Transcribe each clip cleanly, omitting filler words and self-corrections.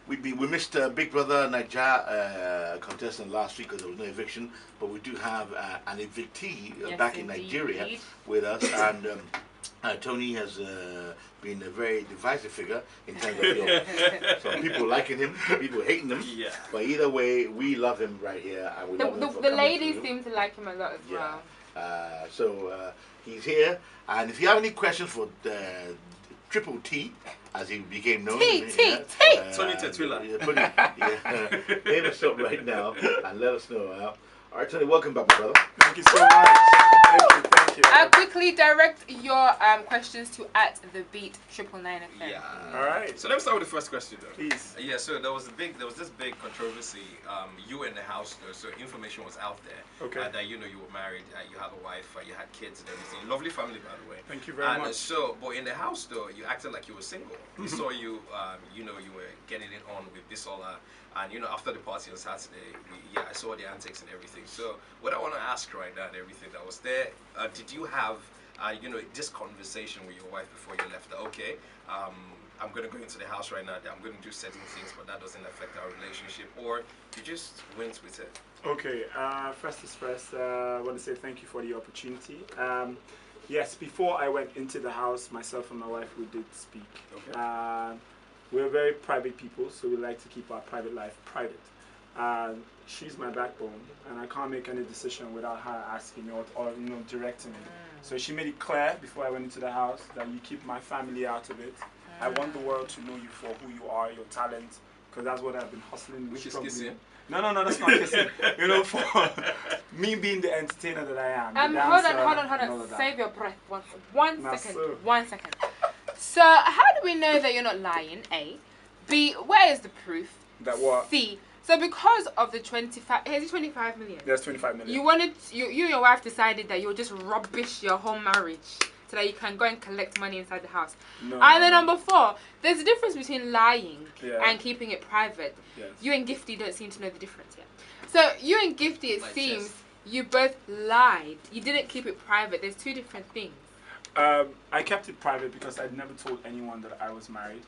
we missed Big Brother Naija contestant last week because there was no eviction, but we do have an evictee Yes, back in indeed. Nigeria with us, and Tony has been a very divisive figure in terms of some people liking him, people hating him. Yeah. But either way, we love him right here, and we love him for The coming ladies through. seem to like him a lot as Yeah. well. So he's here, and if you have any questions for Triple T, as he became known, T. Tony Tetwila. Hit us up right now and let us know. All right, Tony, welcome back, my brother. Thank you so much. Thank you. Quickly direct your questions to @thebeat999FM. Yeah. All right. So let me start with the first question, though. Please. Yeah. So there was this big controversy. You were in the house, though, so information was out there. Okay. That you were married, you had a wife, you had kids, and everything. Lovely family, by the way. Thank you very much. So, but in the house, though, you acted like you were single. We saw you. You were getting it on with Bisola. And after the party on Saturday, I saw the antics and everything. So what I want to ask right now and everything that was there, did you have, this conversation with your wife before you left? That, okay, I'm going to go into the house right now. I'm going to do certain things, but that doesn't affect our relationship. Or you just went with it? Okay, first is first, I want to say thank you for the opportunity. Yes, before I went into the house, myself and my wife, we did speak. Okay. We're very private people, so we like to keep our private life private. She's my backbone, and I can't make any decision without her asking or directing me. So she made it clear before I went into the house that you keep my family out of it. I want the world to know you for who you are, your talent, because that's what I've been hustling. Which is kissing? No, that's not kissing. For me being the entertainer that I am. Hold on. Save your breath. One second. So, how do we know that you're not lying? A. B. Where is the proof? That what? C. So, because of the 25 million. There's 25 million. You and your wife decided that you'll just rubbish your whole marriage so that you can go and collect money inside the house. No, and then number 4, there's a difference between lying Yeah. and keeping it private. Yes. You and Gifty don't seem to know the difference yet. So, you and Gifty, it seems, you both lied. You didn't keep it private. There's two different things. I kept it private because I'd never told anyone that I was married.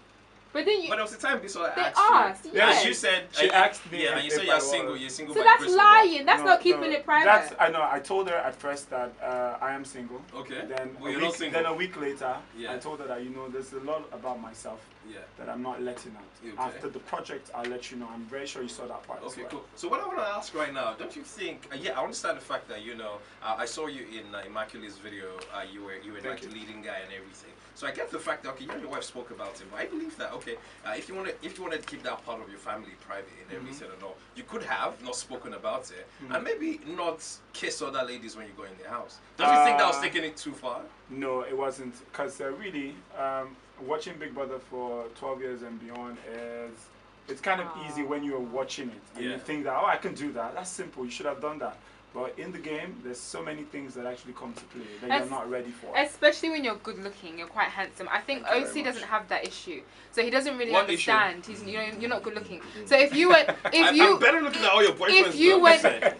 But then you. But there was a time Bisola asked asked, you. yes. And you said She asked me. Yeah, and you said you're single. You're single. So by that's grace of God. lying. That's not keeping it private. I know. I told her at first that I am single. Okay. Then Well, you're not single. Then a week later, Yeah. I told her that there's a lot about myself Yeah. that I'm not letting out. Okay. After the project, I'll let you know. I'm very sure you saw that part. as Okay, well. cool. So what I want to ask right now, don't you think? I understand the fact that I saw you in Immaculate's video. You were like the leading guy and everything. So I get the fact that you and your wife spoke about it, but I believe that if you wanted to keep that part of your family private and everything and all, you could have not spoken about it and maybe not kiss other ladies when you go in their house. Don't you think that was taking it too far? No, it wasn't. Because really, watching Big Brother for 12 years and beyond it's kind of easy when you're watching it and you think that, I can do that. That's simple. You should have done that. But in the game, there's so many things that actually come to play that you're not ready for. Especially when you're good looking, you're quite handsome. I think OC doesn't have that issue, so he doesn't really understand. He's you're not good looking. So if you went, I'm better looking than all your boyfriends.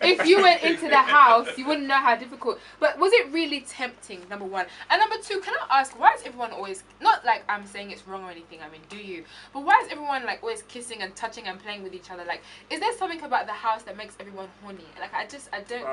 If you went into the house, you wouldn't know how difficult. But was it really tempting? Number 1, and number 2, can I ask why is everyone always not like I'm saying it's wrong or anything? I mean, do you? But why is everyone like always kissing and touching and playing with each other? Like, is there something about the house that makes everyone horny? Like, I don't.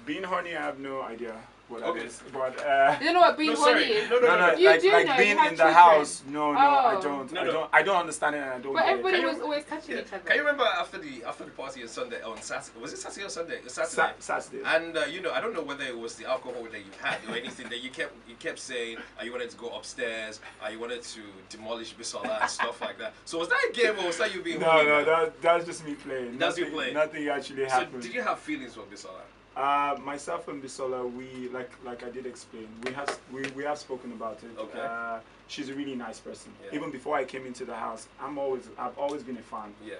Being horny, I have no idea what that is. But you don't know what being horny is? No. You do like know, being you have in the children. house. No, I don't. No. I don't understand it, and I don't. But get everybody it. was always touching each other. Can you remember after the party on Sunday on Saturday? Was it Saturday or Sunday? It was Saturday. Saturday. And I don't know whether it was the alcohol that you had or anything that you kept saying. You wanted to go upstairs. You wanted to demolish Bisola and stuff like that. So was that a game or was that you being? No, that's just me playing. That's you playing. Nothing actually happened. So did you have feelings for Bisola? Myself and Bisola, we like I did explain. We have spoken about it. Okay. She's a really nice person. Yeah. Even before I came into the house, I've always been a fan. Yeah.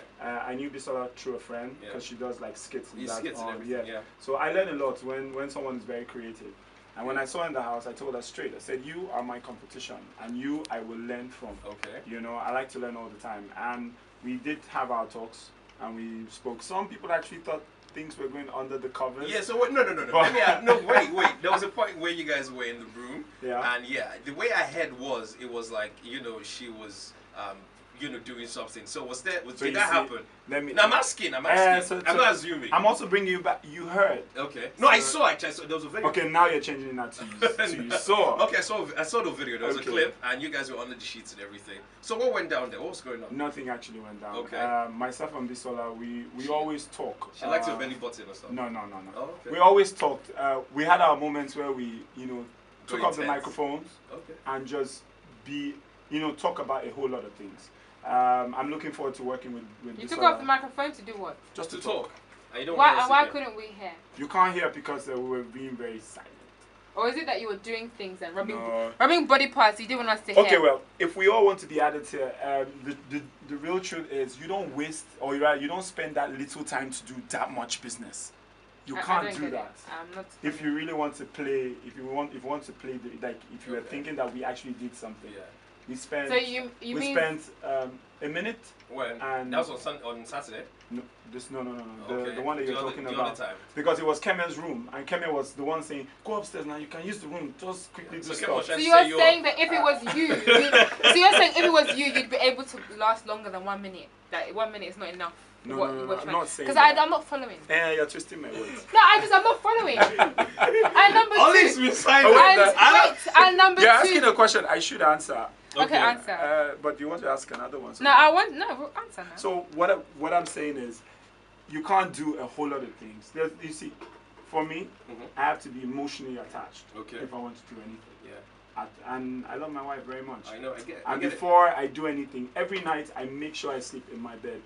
I knew Bisola through a friend because she does like skits and Skits and everything. Yeah. So I learn a lot when someone is very creative. And when I saw her in the house, I told her straight. I said, "You are my competition, and you I will learn from." Okay. I like to learn all the time, and we did have our talks, and we spoke. Some people actually thought things were going under the covers. Yeah, so what? No. Wait. There was a point where you guys were in the room. Yeah. And the way I heard was, it was like, she was, doing something. So did you that see, happen? Let me. No, I'm asking. I'm not assuming. I'm also bringing you back. You heard. Okay. No, I saw actually. I saw, there was a video. Okay, now you're changing that to you saw. Okay, I saw the video. There was a clip, and you guys were under the sheets and everything. So what went down there? What was going on? Nothing actually went down. Okay. Myself and Bisola, we always talk. She likes your belly button or something. No. Oh, okay. We always talked. We had our moments where we, took Go off the intense. microphones Okay. and just be, talk about a whole lot of things. I'm looking forward to working with You Bisola. took off the microphone to do what? Just To talk. And you don't Why want why couldn't we hear? You can't hear because we were being very silent. Or is it that you were doing things and rubbing No. body parts you didn't want us to hear? Okay, well, if we all want to be added here, the real truth is you don't waste or you don't spend that little time to do that much business. You I can't don't do get that. it. I'm not. If you really want to play, if you want to play, if you were Okay. thinking that we actually did something, Yeah. we spent. So you we mean spent a minute. When? And That was on Saturday? No. Okay. The one that you're The other- talking the about. other time. Because it was Kemen's room, and Kemen was the one saying, "Go upstairs now. You can use the room. Just quickly do So stuff." Kemen was So trying to you're say saying that if it was you, so you're saying if it was you, you'd be able to last longer than 1 minute. Like 1 minute is not enough. No, I'm not saying Because that. I'm not following. You're twisting my words. No, I'm not following. And number All two. this been silent. And number You're two. asking a question I should answer. Okay, answer. But you want to ask another one. No, we'll answer now. So what I'm saying is, you can't do a whole lot of things. You see, for me, I have to be emotionally attached if I want to do anything. Yeah. And I love my wife very much. I know. I get And it. before I do anything, every night I make sure I sleep in my bed.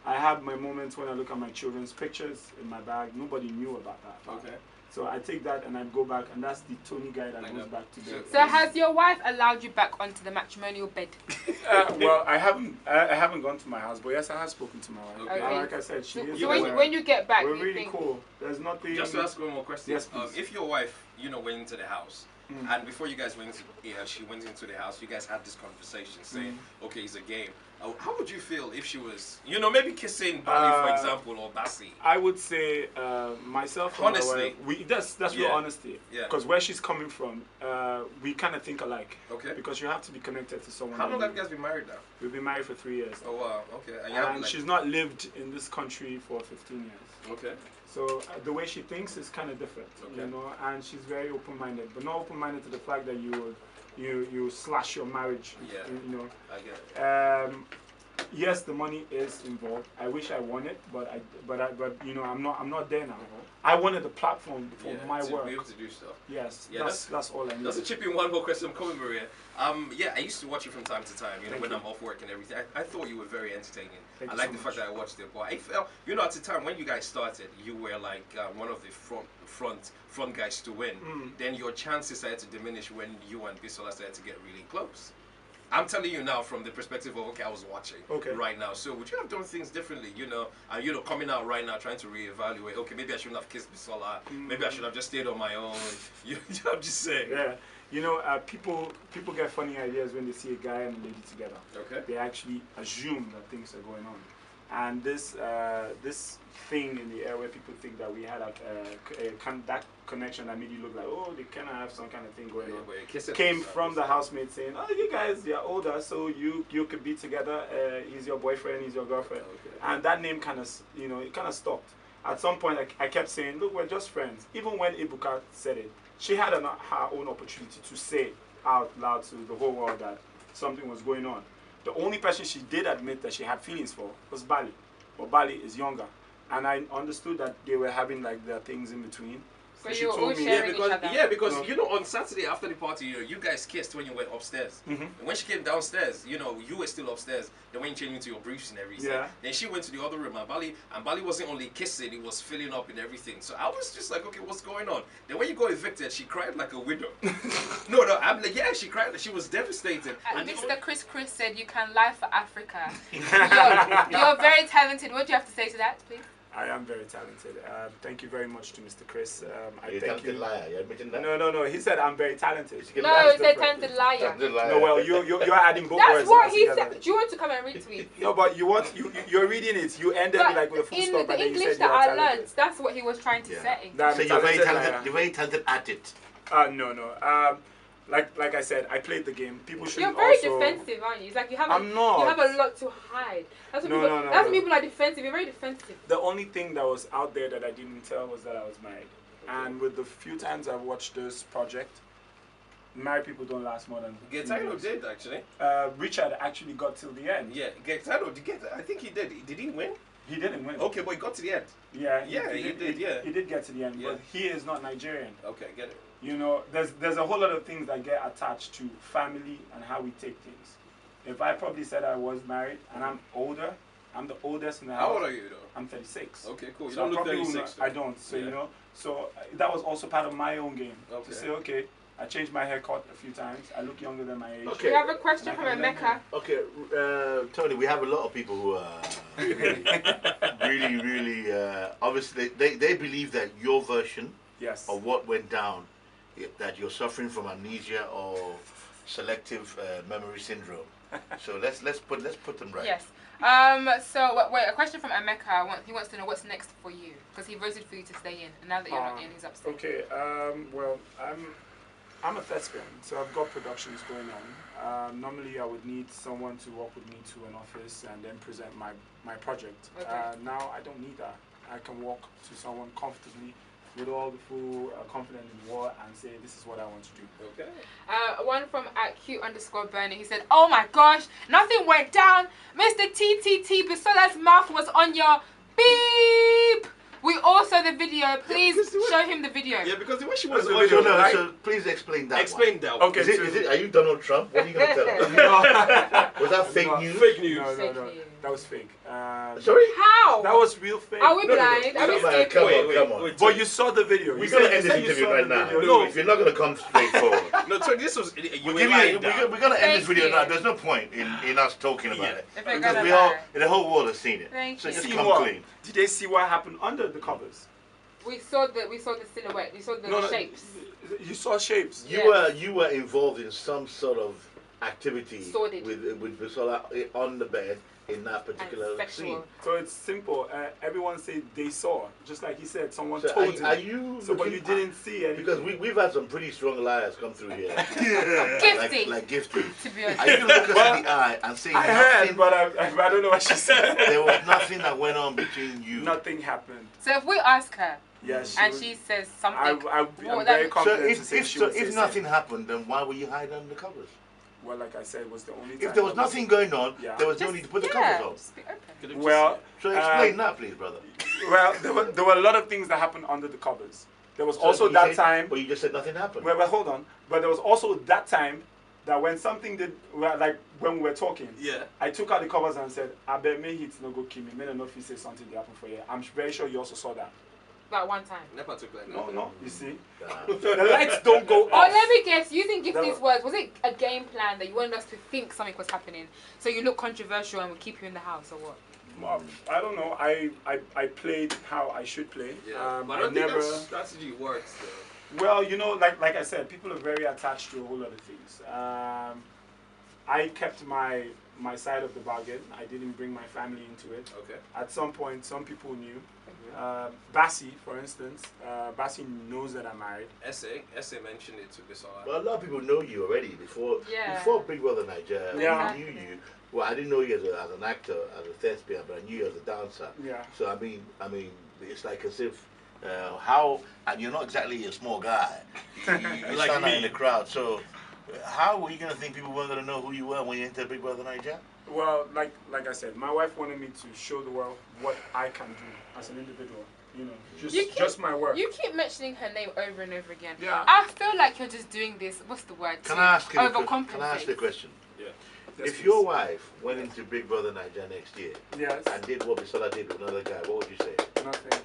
I have my moments when I look at my children's pictures in my bag. Nobody knew about that. Okay. So I take that and I go back, and that's the Tony guy that goes back to bed. So has your wife allowed you back onto the matrimonial bed? Well, I haven't gone to my house, but yes, I have spoken to my wife. Okay. And like I said, she is. So when you get back, we're you really think, cool. There's nothing. Just to ask one more question. Yes, please. If your wife, went into the house, and before you guys went, she went into the house, you guys had this conversation saying, okay, it's a game. How would you feel if she was, maybe kissing Bali, for example, or Bassi? I would say myself and Honestly. my wife, that's real honesty. Yeah. Because where she's coming from, we kind of think alike. Okay. Because you have to be connected to someone. How long have you guys been married now? We've been married for 3 years. Oh wow. Okay. And she's not lived in this country for 15 years. Okay. So the way she thinks is kind of different, and she's very open-minded, but not open-minded to the fact that you slash your marriage. Yeah. I get it. Yes, the money is involved. I wish I won it, but I'm not there now. I wanted the platform for my to work. be able to do stuff. Yes, Yeah, that's all I need. Just to chip in one more question. I'm coming, Maria. I used to watch you from time to time, when I'm off work and everything. I thought you were very entertaining. Thank I you like so the fact that I watched it, but I felt, at the time when you guys started, you were like one of the front guys to win. Then your chances started to diminish when you and Bisola started to get really close. I'm telling you now from the perspective of, I was watching right now. So would you have done things differently, and coming out right now trying to reevaluate, okay, maybe I shouldn't have kissed Bisola, maybe I should have just stayed on my own. I'm just saying. Yeah. People get funny ideas when they see a guy and a lady together. Okay. They actually assume that things are going on. And this thing in the air where people think that we had that connection that made you look like, oh, they kind of have some kind of thing going on, came from the housemate saying, oh, you guys, you're older, so you could be together. He's your boyfriend, he's your girlfriend. And that name kind of, it kind of stopped. At some point, I kept saying, look, we're just friends. Even when Ibuka said it, she had her own opportunity to say out loud to the whole world that something was going on. The only person she did admit that she had feelings for was Bali. But Bali is younger. And I understood that they were having their things in between. So you were all sharing each other? Yeah, because on Saturday after the party, you guys kissed when you went upstairs. And when she came downstairs, you were still upstairs. Then when you changed into your briefs and everything, then she went to the other room, and Bali wasn't only kissing, it was filling up and everything. So I was just like, okay, what's going on? Then when you got evicted, she cried like a widow. No, I'm like, yeah, she cried. She was devastated. And Mr. Chris said you can lie for Africa. You're very talented. What do you have to say to that, please? I am very talented. Thank you very much to Mr. Chris. You're a talented liar. You're admitting that? No. He said I'm very talented. No, he said talented liar. No, well, you're adding both That's words. That's what he together. said. Do you want to come and retweet? No, but you're reading it. You ended with a full stop, in the and then you English said that you're I talented. learned, that's what he was trying to say. So you're very talented. You're very talented at it. No. like I said, I played the game. People should You're very also... defensive, aren't you? It's like you have. I'm not. You have a lot to hide. That's what No, people. no, no, that's no. when people are defensive. You're very defensive. The only thing that was out there that I didn't tell was that I was married. And with the few times I've watched this project, married people don't last more than. Getano did actually. Richard actually got till the end. Yeah, Getano did get. I think he did. Did he win? He didn't win. Okay, but he got to the end. Yeah, Yeah, he did, yeah. He did get to the end, Yeah. but he is not Nigerian. Okay, get it. You know, there's a whole lot of things that get attached to family and how we take things. If I probably said I was married and I'm older, I'm the oldest in the house. How old are you though? I'm 36. Okay, cool. You So don't I look probably 36. I don't. So you know, so that was also part of my own game Okay. to say, okay, I changed my haircut a few times. I look younger than my age. Okay. We have a question from And I can Emeka. Okay, Tony, we have a lot of people who are really, obviously, they believe that your version Yes. of what went down, that you're suffering from amnesia or selective memory syndrome. So let's put them right. Yes. So wait, a question from Emeka. He wants to know what's next for you because he voted for you to stay in, and now that you're not in, he's upset. Okay. Well, I'm a thespian, so I've got productions going on. Normally, I would need someone to walk with me to an office and then present my project. Okay. Now, I don't need that. I can walk to someone comfortably with all the full confidence in the world and say, this is what I want to do. Okay. One from @Q_Bernie. He said, "Oh my gosh, nothing went down. Mr. TTT Bisola's mouth was on your beep." We all saw the video. Please show him the video. Yeah, because the way she was So, the video, right? so please explain that. Explain that. Okay. Are you Donald Trump? What are you going to tell us? Was that fake news? Fake news. No, Fake no, news. that was fake. Sorry? How? That was real fake. Are we No, no, no. blind? Are we Come on, stupid? come on. But you saw the video. We're You going to said- end you this said you interview saw right the now. video. No, if you're not going to come straight forward. No, Tony, this was. You We're were going lying to down. end this Thank video you. now. There's no point in us talking about it. If we're Because gonna we all, lie. the whole world has seen it. Thank So you. just See come what? clean. Did they see what happened under the covers? We saw the silhouette. We saw the No, shapes. You saw shapes. You were involved in some sort of activity Sordid. with Bisola on the bed in that particular And scene. sexual. So it's simple. Everyone said they saw. Just like he said, someone So told are him. you So, but looking you didn't see anything. because we've had some pretty strong liars come through here. Gifty. like Gifty. To be honest. Are you going to look us in the eye and say I heard, nothing? but I don't know what she said. There was nothing that went on between you. Nothing happened. So if we ask her Yes. and she says something, I'm Well, very that- So confident to say if she would say nothing same. happened, then why were you hiding under the covers? Well, like I said, it was the only time. If there was I nothing going on, Yeah. there was no just, need to put the yeah, covers on. just be open. Could have just Well, said So explain that, please, brother. Well, there were a lot of things that happened under the covers. There was So also you that said- time. But you just said nothing happened. Well, hold on. But there was also that time that when something did, well, like when we were talking, Yeah. I took out the covers and said, I bet me it's no go kill me. May not know if he say something that happened for you. I'm very sure you also saw that. About one time. Never took like No, that. no, you see. Nah. The lights don't go Oh, off. let me guess. Using Gifty's No. words, was it a game plan that you wanted us to think something was happening, so you look controversial and we keep you in the house, or what? I don't know. I played how I should play. Yeah. But I don't think that strategy works though. Well, you know, like I said, people are very attached to a whole lot of things. I kept my side of the bargain. I didn't bring my family into it. Okay. At some point, some people knew. Bassi, for instance, Bassi knows that I'm married. SA mentioned it to this all. Well, a lot of people know you already before Yeah. Big Brother Naija. Yeah. I knew you. Well, I didn't know you as an actor, as a thespian, but I knew you as a dancer. Yeah. So I mean, it's like as if how, and you're not exactly a small guy. You Like stand out me. in the crowd. So how were you gonna think people weren't gonna know who you were when you entered Big Brother Naija? Well, like I said, my wife wanted me to show the world what I can do as an individual. You know, just my work. You keep mentioning her name over and over again. Yeah. I feel like you're just doing this. What's the word? Can to I ask you? overcompensate. Can I ask you a question? Yeah. Yes, If please. your wife went into Big Brother Naija next year Yes. and did what Bisola did with another guy, what would you say? Nothing.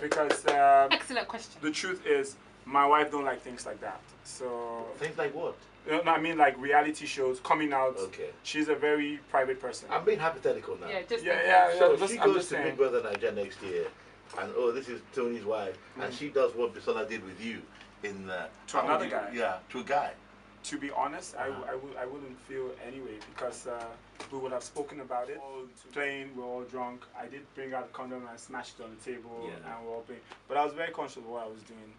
Because Excellent question. the truth is, my wife don't like things like that. So, Things like what? you know, I mean, like reality shows coming out. Okay. She's a very private person. I'm being hypothetical now. Yeah, just Yeah. So just- she I'm goes just to saying. Big Brother Naija next year, and oh, this is Tony's wife, and she does what Bisola did with you in the To another guy. Yeah, to a guy. To be honest, I wouldn't feel anyway because we would have spoken about it. All playing, we're all drunk. I did bring out a condom and smashed it on the table, and we're all playing. But I was very conscious of what I was doing.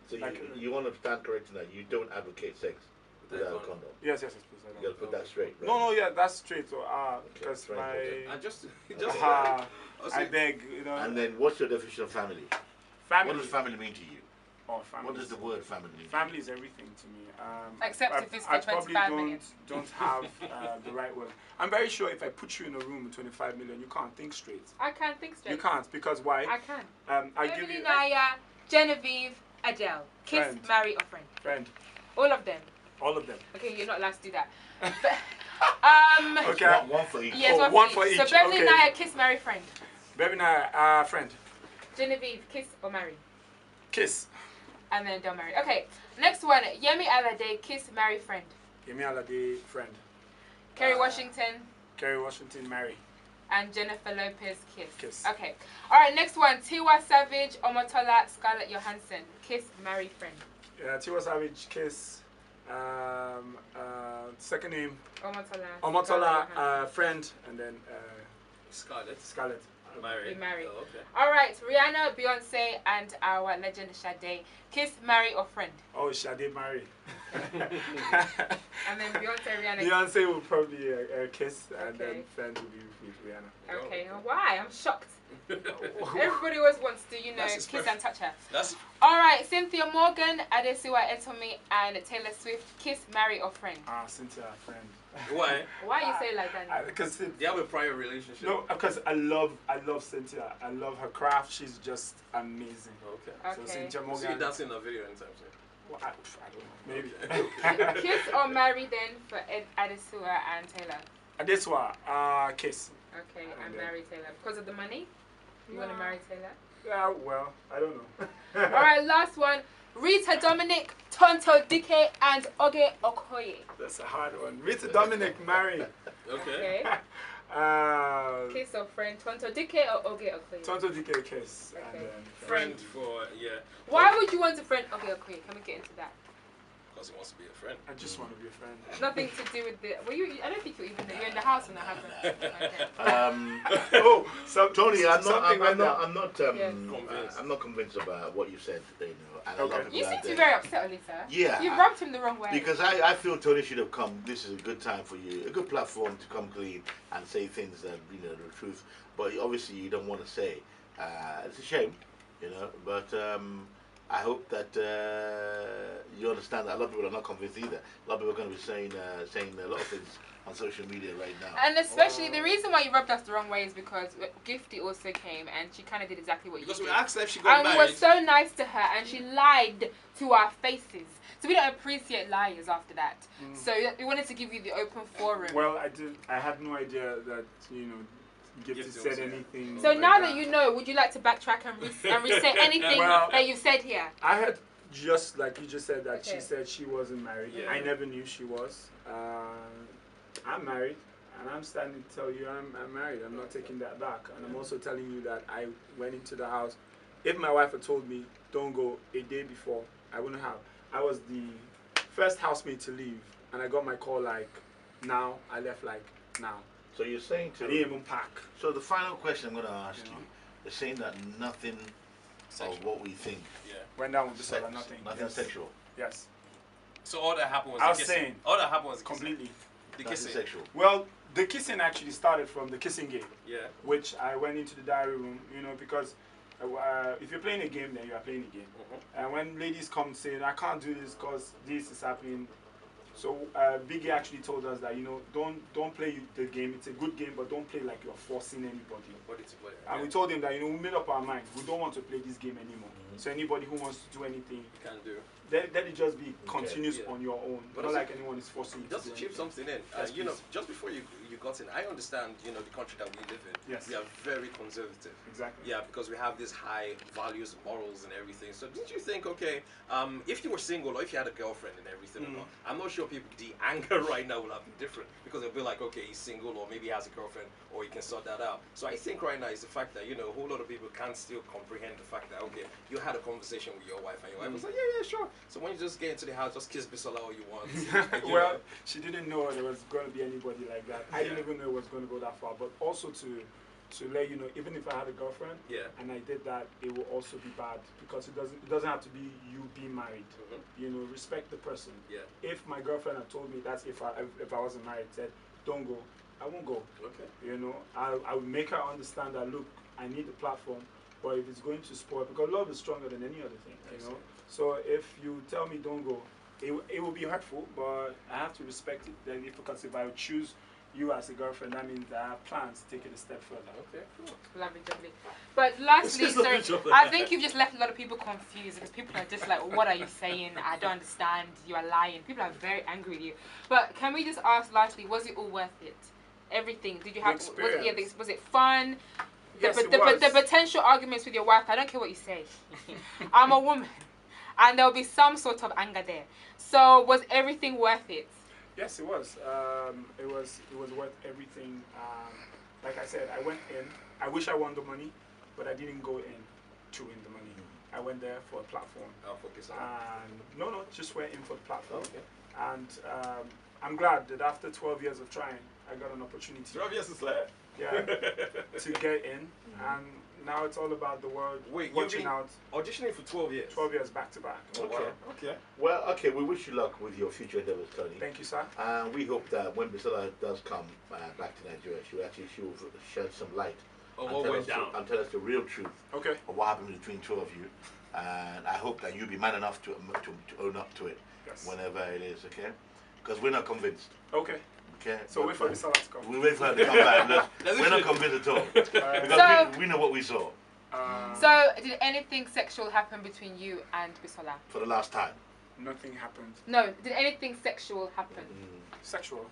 So you want to stand correcting that you don't advocate sex without a condom? Yes, please. You got to put that straight, right? No, yeah, that's straight. So, because And just I beg, you know. And then, what's your definition of family? Family. What does family mean to you? Oh, family. What does the word family mean? Family is everything to me. Except if it's I for 25 probably million. don't have the right word. I'm very sure if I put you in a room with 25 million, you can't think straight. I can't think straight. You can't, because why? I can. I'll give Emily, you Naya, Genevieve, Adele. Kiss, Friend. marry, or friend. friend. All of them. All of them. Okay, you're not allowed to do that. Okay. One for each. Yes, Oh, one for each. So Beverly, okay. Naya, kiss, marry, friend. Baby Naya, friend. Genevieve, kiss or marry. Kiss. And then they'll marry. Okay, next one. Yemi Alade, kiss, marry, friend. Yemi Alade, friend. Kerry Washington Kerry Washington, marry. and Jennifer Lopez, kiss. Kiss. Okay. All right, next one. Tiwa Savage, Omotola, Scarlett Johansson, kiss, marry, friend. Tiwa Savage, kiss. Second name, Omotola. Omotola, friend, and then Scarlett. Scarlett. Married. Be married. Oh, okay. All right, Rihanna, Beyonce, and our legend Sade, kiss, marry, or friend. Oh, Sade marry. And then Beyonce, Rihanna. Beyonce will probably kiss, and Okay. then friend will be with Rihanna. Okay, why? I'm shocked. Everybody always wants to, That's kiss his and touch her. That's All right, Cynthia Morgan, Adesiwa Etomi, and Taylor Swift, kiss, marry, or friend. Cynthia, friend. why. Why you say it like that? Because They have a prior relationship. no, because I love Cynthia. I love her craft. She's just amazing. Okay. So Okay. Cynthia See you Morgan. dancing in a video anytime soon. Well, I don't know. Maybe. Kiss or marry then for Adesiwa and Taylor. Adeswa, kiss. Okay, and And then- marry Taylor. Because of the money? You want to marry Taylor? Yeah, well, I don't know. All right, last one. Rita Dominic, Tonto Dike, and Oge Okoye. That's a hard one. Rita Dominic, marry. Okay. Uh, Kiss or friend, Tonto Dike or Oge Okoye? Tonto DK kiss. Okay. And then Friend for, yeah. Why would you want to friend Oge Okoye? Can we get into that? Because he wants to be a friend. I just want to be a friend. Nothing to do with the. Well, I don't think you're even there. You're in the house when that happened. Okay. Oh, Tony, I'm something like that. Convinced. I'm not convinced about what you said. And a lot Okay. of people You out seem to there- be very upset, Olisa. Yeah. You rubbed him the wrong way. Because I feel Tony should have come. This is a good time for you, a good platform to come clean and say things that the truth. But obviously you don't want to say. It's a shame, But I hope that you understand that a lot of people are not convinced either. A lot of people are going to be saying a lot of things on social media right now. And especially the reason why you rubbed us the wrong way is because Gifty also came and she kind of did exactly what Because you we did. asked her if she got And we married. were so nice to her and she lied to our faces. So we don't appreciate liars after that. So we wanted to give you the open forum. Well, I had no idea that Gifty Gifty said was here. anything. So like now that you know, would you like to backtrack and re-say anything Well, that you said here? I had just like you just said that Okay. she said she wasn't married. Yeah. I never knew she was. I'm married, and I'm standing to tell you I'm married. I'm not taking that back, and I'm also telling you that I went into the house. If my wife had told me don't go a day before, I wouldn't have. I was the first housemate to leave, and I got my call like now. I left like now. So you're saying I to didn't even pack. So the final question I'm going to ask You you, know? you're saying that nothing Sexual. of what we think, Yeah. Went down with this sex, other nothing. nothing Yes. sexual, Yes, So all that happened was I the was kissing. saying, All that happened was the kissing. completely. The nothing kissing. sexual. Well, the kissing actually started from the kissing game, Yeah. which I went into the diary room, because if you're playing a game, then you are playing a game. And when ladies come saying, I can't do this because this is happening, so Biggie actually told us that, don't play the game. It's a good game, but don't play like you're forcing anybody. Nobody to play. And we told him that, we made up our mind. We don't want to play this game anymore. So anybody who wants to do anything, You can't do. let it just be continuous Yeah. on your own. But Not also- like anyone is forcing you to Just do to chip anything. something in, Yes, please. just before you got in, I understand, the country that we live in. Yes. We are very conservative. Exactly. Yeah, because we have these high values, morals, and everything. So didn't you think, okay, if you were single or if you had a girlfriend and everything, and all, I'm not sure people, the anger right now will have been different because they'll be like, okay, he's single or maybe he has a girlfriend or he can sort that out. So I think right now is the fact that, a whole lot of people can't still comprehend the fact that, okay, you had a conversation with your wife, and your wife was like, yeah, sure. So when you just get into the house, just kiss Bisola all you want. Well, she didn't know there was going to be anybody like that. I didn't even know it was going to go that far. But also to let you know, even if I had a girlfriend and I did that, it will also be bad because it doesn't have to be you being married. You know, respect the person. If my girlfriend had told me that's if I wasn't married, said don't go, I won't go. Okay. You know, I would make her understand that look, I need the platform, but if it's going to spoil, because love is stronger than any other thing. You know, so if you tell me don't go, it will be hurtful, but I have to respect it. Then because if I would choose you as a girlfriend, that means I have plans to take it a step further. Okay, cool. Lovely, lovely. But lastly, sorry, I think you've just left a lot of people confused because people are just like, what are you saying? I don't understand. You are lying. People are very angry with you. But can we just ask lastly, was it all worth it? Everything? Did you have, was it fun? Yes, it was. The potential arguments with your wife, I don't care what you say. I'm a woman. And there'll be some sort of anger there. So was everything worth it? Yes, it was. It was worth everything. Like I said, I went in. I wish I won the money, but I didn't go in to win the money. I went there for a platform. Focus on. And no, just went in for the platform. And I'm glad that after 12 years of trying, I got an opportunity. 12 years is left. Yeah, to get in, and now it's all about the world watching out. Auditioning for 12 years. 12 years back to back. Okay. Well, okay. We wish you luck with your future endeavors, Tony. Thank you, sir. And we hope that when Bisola does come back to Nigeria, she will shed some light and tell us the real truth of what happened between two of you. And I hope that you'll be man enough to own up to it whenever it is. Okay, because we're not convinced. Okay. Okay. So wait for Bisola to come. We wait for her to come back. We're not convinced at all. Because we know what we saw. So did anything sexual happen between you and Bisola? For the last time. Nothing happened. No. Did anything sexual happen? Sexual?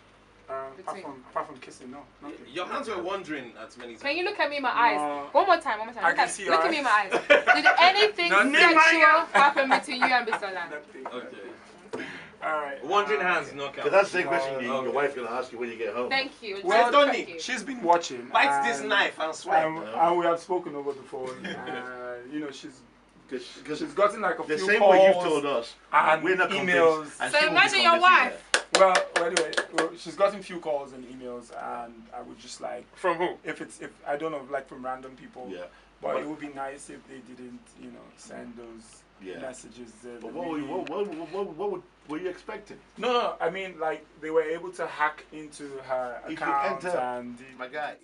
Apart from kissing, no. Nothing. Your hands were wandering at many times. Can you look at me in my eyes? One more time. I can see your look eyes. at me in my eyes. Did anything sexual happen between you and Bisola? Nothing. Okay. Alright. Wandering hands, knockout. Because that's the same question your wife's going to ask you when you get home. Thank you. Well, Thank you. She's been watching. Bite this knife and swear. And we have spoken over the phone. You know, she's gotten like a few calls. The same way you've told us. And we're not emails. So imagine your wife. Well, anyway, she's gotten few calls and emails, and I would just like. From who? If I don't know, like from random people. Yeah. But it would be nice if they didn't, send those messages. But what were you expecting? No, I mean, like they were able to hack into her account and. My guy.